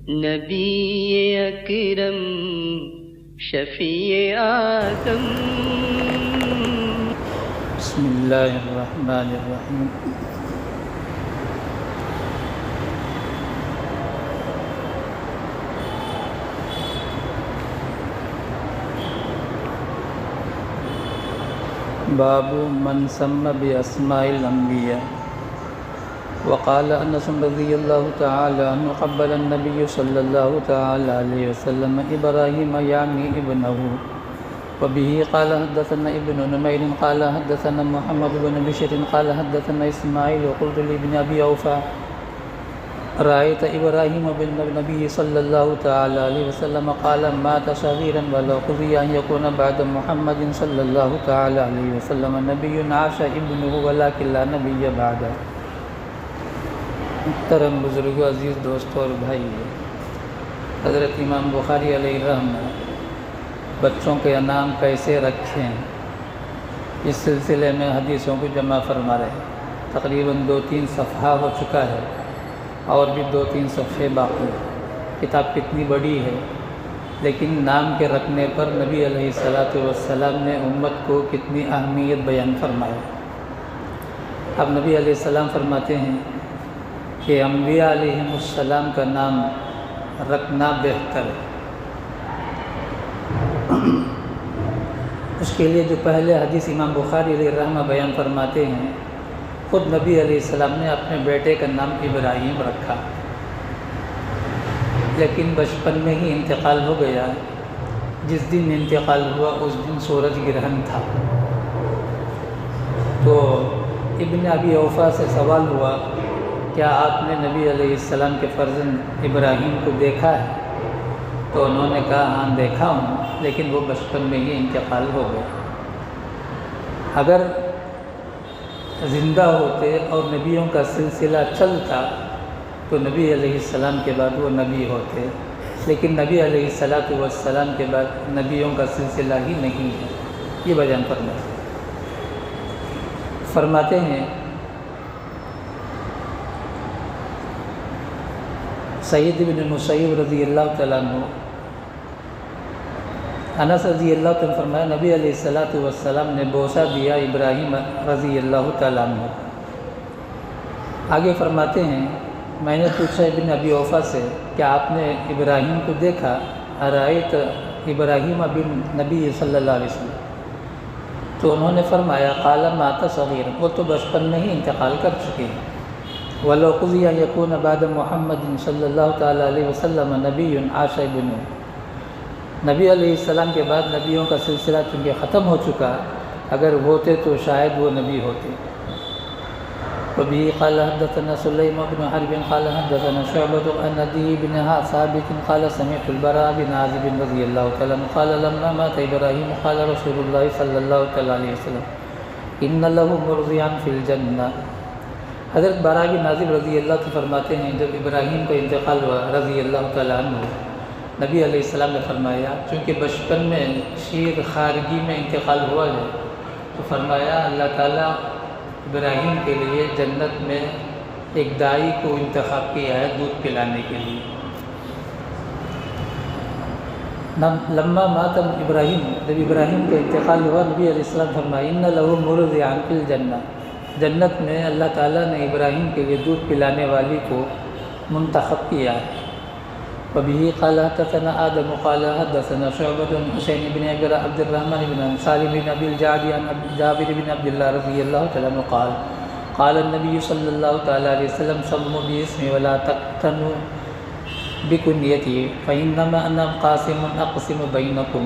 نبی اکرم شفیع آدم. بسم اللہ الرحمن الرحیم. باب من سمى بأسماء الأنبياء. وقال أنس رضي الله تعالى عنه قبل النبي صلى الله تعالى عليه وسلم إبراهيم يعني ابنه. وبه قال حدثنا ابن نمير قال حدثنا محمد بن بشر قال حدثنا إسماعيل وقلت لابن أبي أوفى رأيت إبراهيم بالنبي صلى الله تعالى عليه وسلم قال مات صغيرا ولو قضي أن يكون بعد محمد صلى الله تعالى عليه وسلم نبي عاش ابنه ولكن لا نبي بعده. محترم بزرگوں، عزیز دوستوں اور بھائی، حضرت امام بخاری علیہ الرحمہ بچوں کے نام کیسے رکھیں اس سلسلے میں حدیثوں کو جمع فرما رہے ہیں. تقریباً 2-3 صفحہ ہو چکا ہے اور بھی 2-3 صفحے باقی. کتاب کتنی بڑی ہے لیکن نام کے رکھنے پر نبی علیہ السلام نے امت کو کتنی اہمیت بیان فرمائی. اب نبی علیہ السلام فرماتے ہیں کہ انبیاء علیہم السلام کا نام رکھنا بہتر ہے. اس کے لیے جو پہلے حدیث امام بخاری علیہ الرحمہ بیان فرماتے ہیں، خود نبی علیہ السلام نے اپنے بیٹے کا نام ابراہیم رکھا، لیکن بچپن میں ہی انتقال ہو گیا. جس دن انتقال ہوا اس دن سورج گرہن تھا. تو ابن ابی اوفا سے سوال ہوا کیا آپ نے نبی علیہ السلام کے فرزند ابراہیم کو دیکھا ہے؟ تو انہوں نے کہا ہاں دیکھا ہوں، لیکن وہ بچپن میں ہی انتقال ہو گیا. اگر زندہ ہوتے اور نبیوں کا سلسلہ چلتا تو نبی علیہ السلام کے بعد وہ نبی ہوتے، لیکن نبی علیہ السلام کے بعد نبیوں کا سلسلہ ہی نہیں ہے. یہ بیان فرماتے ہیں سعید بن مسیب رضی اللہ تعالیٰ عنہ، انس رضی اللہ تعالیٰ فرمایا نبی علیہ السلام نے بوسہ دیا ابراہیم رضی اللہ تعالیٰ عنہ. آگے فرماتے ہیں میں نے پوچھا ابن ابی اوفا سے کیا آپ نے ابراہیم کو دیکھا؟ ارأیت ابراہیم بن نبی صلی اللہ علیہ وسلم. تو انہوں نے فرمایا قال مات صغیر، وہ تو بچپن میں ہی انتقال کر چکے ہیں. وَلَوْ قُضِيَ أَنْ يَكُونَ بَعْدَ مُحَمَّدٍ صلی اللہ تعالیٰ علیہ وسلم نبی عاش ابنہ. نبی علیہ السلام کے بعد نبیوں کا سلسلہ چونکہ ختم ہو چکا، اگر ہوتے تو شاید وہ نبی ہوتے. وَبِهِ قَالَ حَدَّثَنَا سُلَيْمُ بْنُ حَرْبٍ قَالَ حَدَّثَنَا شُعْبَةُ عَنْ عَدِيِّ بْنِ ثَابِتٍ قَالَ سَمِعْتُ الْبَرَاءَ بْنَ عَازِبٍ رضی اللہ تعالیٰ عنہ قال لما مات ابراہیم قال رسول اللہ صلی اللہ تعالیٰ علیہ وسلم ان لہ مرضعا فی الجنہ. حضرت براء بن عازب رضی اللہ تعالیٰ فرماتے ہیں جب ابراہیم کا انتقال ہوا رضی اللہ تعالیٰ عنہ، نبی علیہ السلام نے فرمایا چونکہ بچپن میں شیر خارگی میں انتقال ہوا ہے تو فرمایا اللہ تعالیٰ ابراہیم کے لیے جنت میں ایک دائی کو انتخاب کیا ہے دودھ پلانے کے لیے. لما مات ابراہیم، جب ابراہیم کا انتقال ہوا نبی علیہ السلام فرمایا ان لہ مرضعا فی الجنہ، جنت میں اللہ تعالیٰ نے ابراہیم کے لیے دودھ پلانے والی کو منتخب کیا ہے. وبه قال حدثنا آدم قال حدثنا شعبة عن حسين بن عبد الرحمن بن سالم بن أبي الجعد عن جابر بن عبد الله رضي الله تعالى عنه قال قال النبي صلى الله تعالى عليه وسلم سموا باسمي ولا تقتنوا بكنيتي فإنما أنا قاسم أقسم بينكم.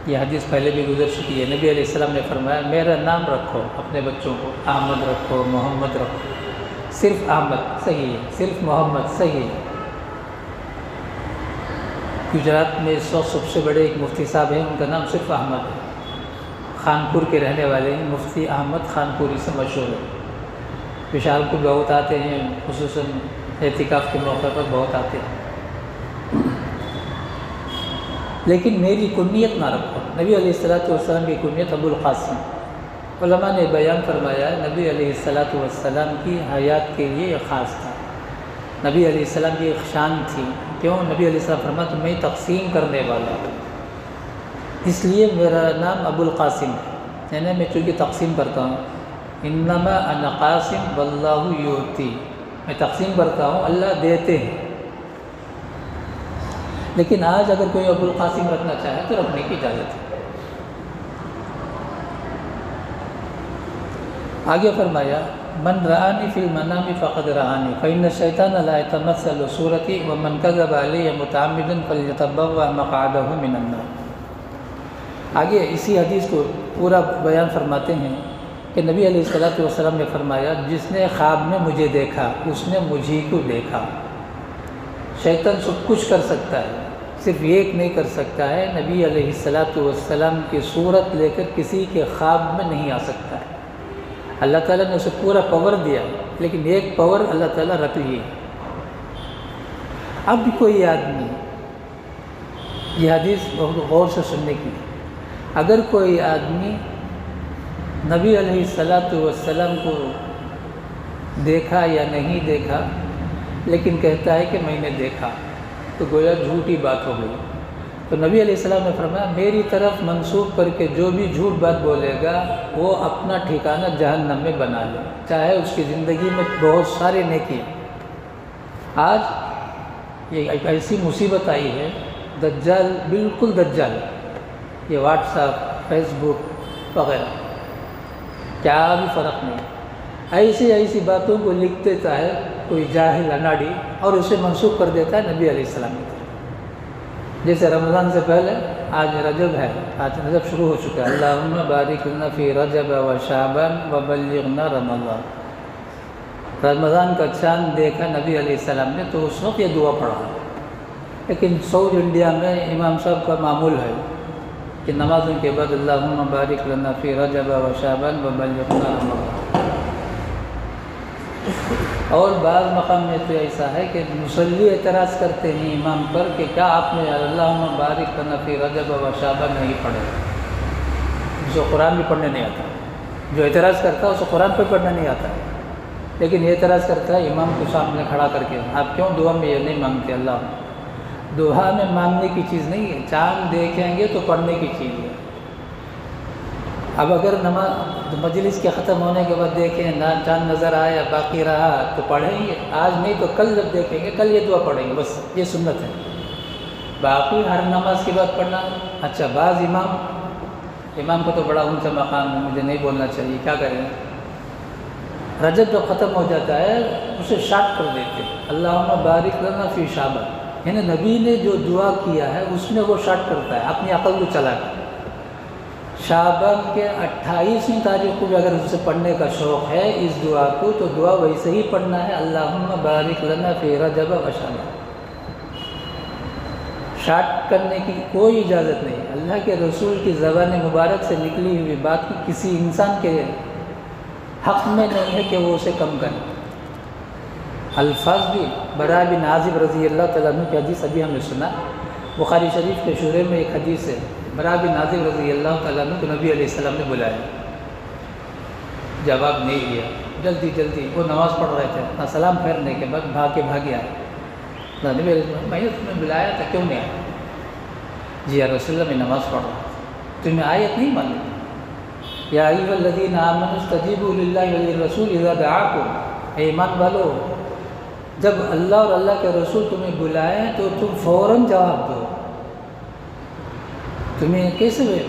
یہ حدیث پہلے بھی گزر چکی ہے. نبی علیہ السلام نے فرمایا میرا نام رکھو اپنے بچوں کو، احمد رکھو، محمد رکھو. صرف احمد صحیح ہے، صرف محمد صحیح ہے. گجرات میں اس وقت سب سے بڑے ایک مفتی صاحب ہیں، ان کا نام صرف احمد ہے. خانپور کے رہنے والے ہیں، مفتی احمد خانپوری سے مشہور ہے. وشال کو بہت آتے ہیں، خصوصاً اعتکاف کے موقع پر بہت آتے ہیں. لیکن میری کنیت نہ رکھو. نبی علیہ السلام کی کنیت ابو القاسم. علماء نے بیان فرمایا نبی علیہ السلام کی حیات کے لیے یہ خاص تھا. نبی علیہ السلام کی ایک شان تھی. کیوں؟ نبی علیہ السلام فرمایا کہ میں تقسیم کرنے والا ہوں، اس لیے میرا نام ابو القاسم ہے، یعنی میں چونکہ تقسیم کرتا ہوں. انما انا قاسم واللہ یؤتی، میں تقسیم کرتا ہوں، اللہ دیتے ہیں. لیکن آج اگر کوئی ابو القاسم رکھنا چاہے تو رکھنے کی اجازت ہے. آگے فرمایا من رآنی فی المنام فقد رآنی فإن الشیطان لا يتمثل صورتی ومن کذب علی متعمدا فلیتبوأ مقعدہ من النار. آگے اسی حدیث کو پورا بیان فرماتے ہیں کہ نبی علیہ السلام نے فرمایا جس نے خواب میں مجھے دیکھا اس نے مجھے کو دیکھا. شیطان سب کچھ کر سکتا ہے، صرف ایک نہیں کر سکتا ہے، نبی علیہ السلام کی صورت لے کر کسی کے خواب میں نہیں آ سکتا ہے. اللہ تعالیٰ نے اسے پورا پاور دیا، لیکن ایک پاور اللہ تعالیٰ رکھ لیے. اب بھی کوئی آدمی، یہ حدیث بہت غور سے سننے کی، اگر کوئی آدمی نبی علیہ السلام کو دیکھا یا نہیں دیکھا لیکن کہتا ہے کہ میں نے دیکھا، تو گویا جھوٹی بات ہو گئی. تو نبی علیہ السلام نے فرمایا میری طرف منسوب کر کے جو بھی جھوٹ بات بولے گا وہ اپنا ٹھکانہ جہنم میں بنا لے، چاہے اس کی زندگی میں بہت سارے نیکی. آج یہ ایک ایسی مصیبت آئی ہے، دجال، بالکل دجال، یہ واٹس ایپ، فیس بک وغیرہ، کیا بھی فرق نہیں. ایسی باتوں کو لکھ دیتا ہے کوئی جاہل اناڑی اور اسے منسوخ کر دیتا ہے نبی علیہ السلام کی طرف. جیسے رمضان سے پہلے آج رجب ہے، آج رجب شروع ہو چکا ہے. اللہم بارک لنا فی رجب و شعبان و بلغنا رمضان. رمضان کا چاند دیکھا نبی علیہ السلام نے تو اس وقت یہ دعا پڑھا. لیکن ساؤتھ انڈیا میں امام صاحب کا معمول ہے کہ نمازوں کے بعد اللہم بارک لنا فی رجب و شعبان و بلغنا رمضان. اور بعض مقام میں تو ایسا ہے کہ مصلی اعتراض کرتے ہیں امام پر کہ کیا آپ نے اللہم بارک لنا فی رجب و شعبان نہیں پڑھے؟ جو قرآن بھی پڑھنے نہیں آتا، جو اعتراض کرتا ہے اسے قرآن پہ پڑھنا نہیں آتا، لیکن یہ اعتراض کرتا ہے امام کو سامنے کھڑا کر کے آپ کیوں دعا میں یہ نہیں مانگتے؟ اللہ دعا میں مانگنے کی چیز نہیں ہے، چاند دیکھیں گے تو پڑھنے کی چیز ہے. اب اگر نماز مجلس کے ختم ہونے کے بعد دیکھیں چاند نظر آیا باقی رہا تو پڑھیں گے، آج نہیں تو کل جب دیکھیں گے کل یہ دعا پڑھیں گے، بس یہ سنت ہے. باقی ہر نماز کے بعد پڑھنا. اچھا بعض امام کو تو بڑا اونچا مقام ہے، مجھے نہیں بولنا چاہیے، کیا کریں؟ رجب جب ختم ہو جاتا ہے اسے شارٹ کر دیتے، اللہم بارک لنا فی شعبان، یعنی نبی نے جو دعا کیا ہے اس میں وہ شارٹ کرتا ہے اپنی عقل کو چلا کر. شعبان کے 28ویں تاریخ کو بھی اگر اسے پڑھنے کا شوق ہے اس دعا کو تو دعا ویسے ہی پڑھنا ہے، اللہم بارک لنا فی رجب و شعبان. شارٹ کرنے کی کوئی اجازت نہیں. اللہ کے رسول کی زبان مبارک سے نکلی ہوئی بات کی کسی انسان کے حق میں نہیں ہے کہ وہ اسے کم کرے. الفاظ بھی برا بن عازب رضی اللہ تعالیٰ عنہ کی حدیث ابھی ہم نے سنا، بخاری شریف کے شورے میں ایک حدیث ہے، برا بن عازب رضی اللہ تعالیٰ عنہ کو نبی علیہ السلام نے بلایا، جواب نہیں دیا. جلدی وہ نماز پڑھ رہے تھے، سلام پھیرنے کے بعد بھاگے آئے. نبی علیہ السلام میں نے تمہیں بلایا تھا کیوں نہیں آیا؟ جی یا رسول اللہ میں نماز پڑھ رہا تھا. تمہیں آیت نہیں معلوم؟ یا ایھا الذین آمنوا استجیبوا للہ وللرسول اذا دعاکم، اے ایمان والو جب اللہ اور اللہ کے رسول تمہیں بلائیں تو تم فوراً جواب دو. تمہیں کیسے ہوئے؟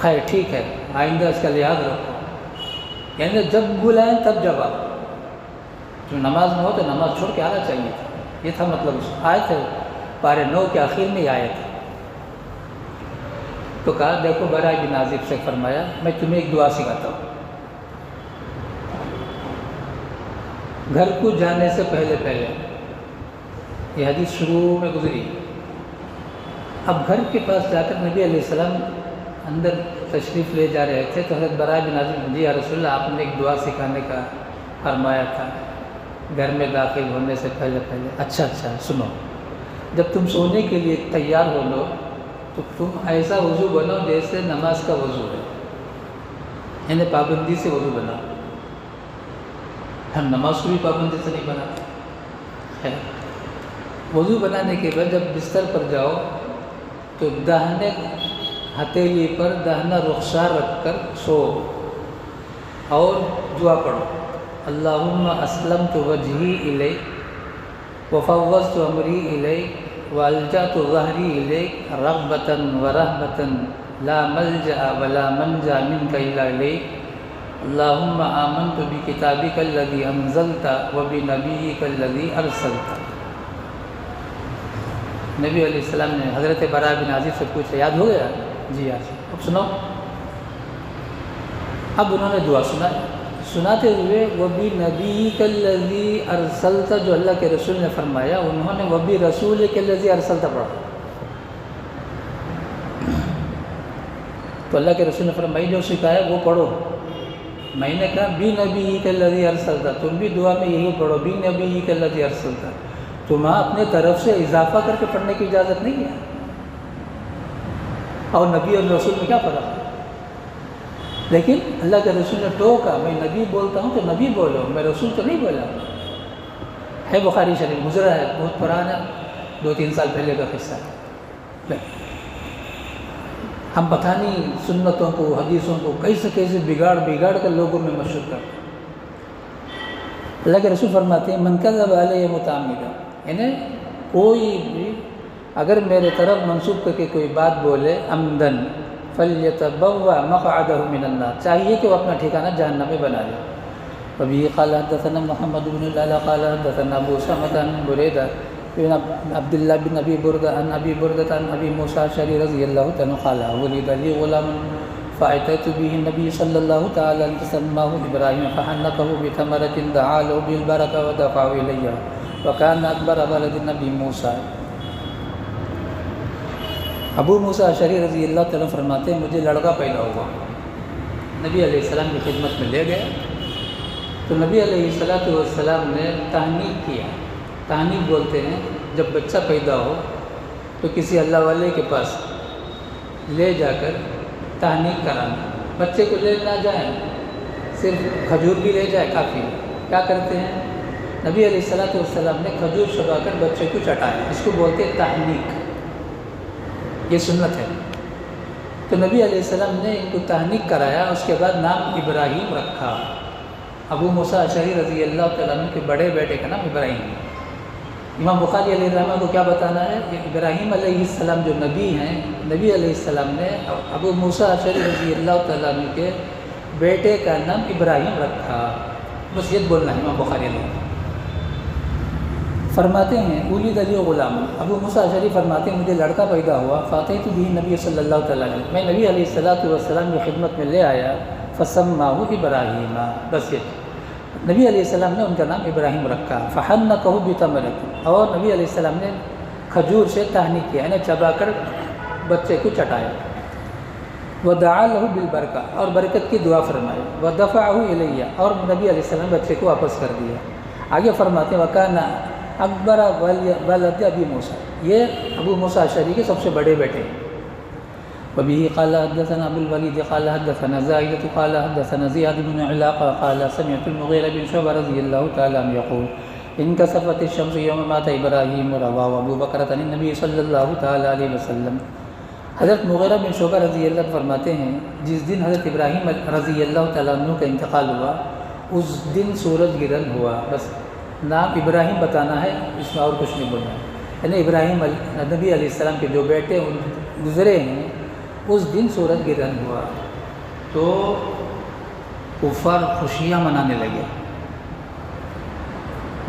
خیر ٹھیک ہے آئندہ اس کا لحاظ رکھو، یعنی جب بلائیں تب جواب. جو نماز میں ہو تو نماز چھوڑ کے آنا چاہیے تھا، یہ تھا مطلب. اس آیت ہے پارے 9 کے آخر میں یہ آیت ہے. تو کہا دیکھو برا بن عازب سے فرمایا میں تمہیں ایک دعا سکھاتا ہوں. گھر کو جانے سے پہلے یہ حدیث شروع میں گزری. اب گھر کے پاس جا کر نبی علیہ السلام اندر تشریف لے جا رہے تھے تو حضرت برا بن عازب جی یا رسول اللہ آپ نے ایک دعا سکھانے کا فرمایا تھا گھر میں داخل ہونے سے پہلے. اچھا سنو، جب تم سونے کے لیے تیار ہو لو تو تم ایسا وضو بناؤ جیسے نماز کا وضو ہے، یعنی پابندی سے وضو بناؤ. ہم نماز کو بھی پابندی سے نہیں بناتے. خیر، وضو بنانے کے بعد جب بستر پر جاؤ تو داہنے ہتھیلی پر داہنا رخسار رکھ کر سو اور دعا پڑھو. اللہم اسلمت وجہی الیک وفوضت امری الیک والجأت ظہری الیک رغبۃ ورہبۃ لا ملجأ ولا منجا منک الا الیک. اللہم آمنت بکتابک الذی انزلت وبنبیک الذی ارسلت. نبی علیہ السلام نے حضرت براء بن عازب سے پوچھا، یاد ہو گیا؟ جی یاد. اب سنو. اب انہوں نے دعا سناتے ہوئے وَبِنَبِيِّكَ الَّذِي أَرْسَلْتَ، جو اللہ کے رسول نے فرمایا، انہوں نے وَبِرَسُولِكَ الَّذِي أَرْسَلْتَ پڑھا. تو اللہ کے رسول نے فرمایا جو سکھایا وہ پڑھو. میں نے کہا بِنَبِيِّكَ الَّذِي أَرْسَلْتَ، تم بھی دعا میں یہی پڑھو بِنَبِيِّكَ الَّذِي أَرْسَلْتَ. تمہاں اپنے طرف سے اضافہ کر کے پڑھنے کی اجازت نہیں ہے. اور نبی اور رسول میں کیا فرق ہے؟ لیکن اللہ کے رسول نے ٹوکا، میں نبی بولتا ہوں تو نبی بولو، میں رسول تو نہیں بولا. ہے بخاری شریف گزرا ہے، بہت پرانا 2-3 سال پہلے کا قصہ ہے. ہم پتہ نہیں سنتوں کو حدیثوں کو کیسے بگاڑ کر لوگوں میں مشہور کرتے. اللہ کے رسول فرماتے ہیں من کذب علیہ متعمدا، یعنی کوئی بھی اگر میرے طرف منسوب کر کے کوئی بات بولے عمدن فلیتبوأ مقعدہ من النار، چاہیے کہ وہ اپنا ٹھکانہ جہنم میں بنا لے. وبه قال حدثنا محمد بن العلاء قال حدثنا ابو اسامة عن بريدة بن عبد الله بن ابي بردة عن ابي بردة عن ابي موسى الاشعري رضي الله عنه قال ولد لي غلام فأتيت به النبي صلى الله تعالى عليه وسلم سماه ابراهيم فحنكه بتمرة دعا له بالبركة ودفعه الي وكان اكبر ولد النبي موسى. ابو موسیٰ اشعری رضی اللہ تعالیٰ فرماتے ہیں مجھے لڑکا پیدا ہوا. نبی علیہ السلام کی خدمت میں لے گئے تو نبی علیہ السلام نے تحنیک کیا. تحنیک بولتے ہیں جب بچہ پیدا ہو تو کسی اللہ والے کے پاس لے جا کر تحنیک کرانا. بچے کو لے نہ جائیں، صرف کھجور بھی لے جائے کافی. کیا کرتے ہیں؟ نبی علیہ السلام نے کھجور چبا کر بچے کو چٹایا. اس کو بولتے ہیں تحنیک، یہ سنت ہے. تو نبی علیہ السلام نے ان کو تحنیک کرایا. اس کے بعد نام ابراہیم رکھا. ابو موسیٰ اشعری رضی اللہ تعالیٰ عنہ کے بڑے بیٹے کا نام ابراہیم ہے. امام بخاری علیہ الرحمہ کو کیا بتانا ہے کہ ابراہیم علیہ السلام جو نبی ہیں، نبی علیہ السلام نے ابو موسیٰ اشعری رضی اللہ تعالیٰ عنہ کے بیٹے کا نام ابراہیم رکھا. بس یہ بولنا ہے. امام بخاری علیہ الرحمہ فرماتے ہیں ولد لی غلام، ابو موسیٰ اشعری فرماتے ہیں مجھے لڑکا پیدا ہوا. فاتیت به نبی صلی اللہ تعالیٰ علیہ، میں نبی علیہ السلام کی خدمت میں لے آیا. فسماہ ابراہیم، بس یہ نبی علیہ السلام نے ان کا نام ابراہیم رکھا. فحنکہ بتمرۃ، اور نبی علیہ السلام نے کھجور سے تحنیک کیا، یعنی چبا کر بچے کو چٹایا. ودعا لہ بالبرکہ، اور برکت کی دعا فرمائی. ودفعہ الیہ، اور نبی علیہ السلام بچے کو واپس کر دیا. آگے فرماتے ہیں وکان اکبر ولد ابی موسیٰ، یہ ابو موسیٰ اشعری کے سب سے بڑے بیٹے. وبه قال حدثنا ابو الوليد قال حدثنا زائدة قال حدثنا زياد بن علاقة قال سمعت المغيرة بن شعبة رضي الله تعالى عنه يقول انكسفت الشمس يوم مات ابراهيم رواه ابو بکر عن النبي صلی اللہ تعالی علیہ وسلم. حضرت مغیرہ بن شعبہ رضی اللہ عنہ فرماتے ہیں جس دن حضرت ابراہیم رضی اللہ تعالیٰ عنہ کا انتقال ہوا اس دن سورج گرہن ہوا. بس نام ابراہیم بتانا ہے، اس میں اور کچھ نہیں بولنا ہے. یعنی ابراہیم نبی علیہ السلام کے جو بیٹے گزرے ہیں اس دن سورج گرہن ہوا تو کفار خوشیاں منانے لگے.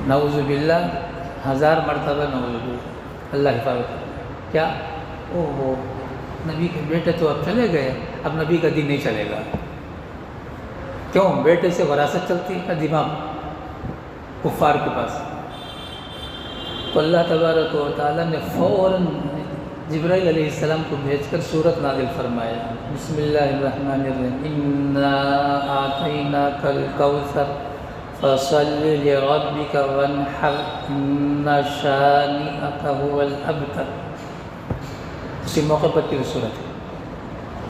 نعوذ باللہ، 1000 مرتبہ نعوذ باللہ، اللہ حفاظت. کیا اوہ نبی کے بیٹے تو اب چلے گئے، اب نبی کا دین نہیں چلے گا. کیوں؟ بیٹے سے وراثت چلتی ہے دماغ کفار کے پاس. تو اللہ تبارک و تعالیٰ نے فوراً جبرائیل علیہ السلام کو بھیج کر سورت نازل فرمایا. بسم اللہ الرحمن الرحیم انا اعطیناک الکوثر فصل لربک وانحر ان شانئک هو الابتر. اسی موقع پر کی سورت ہے.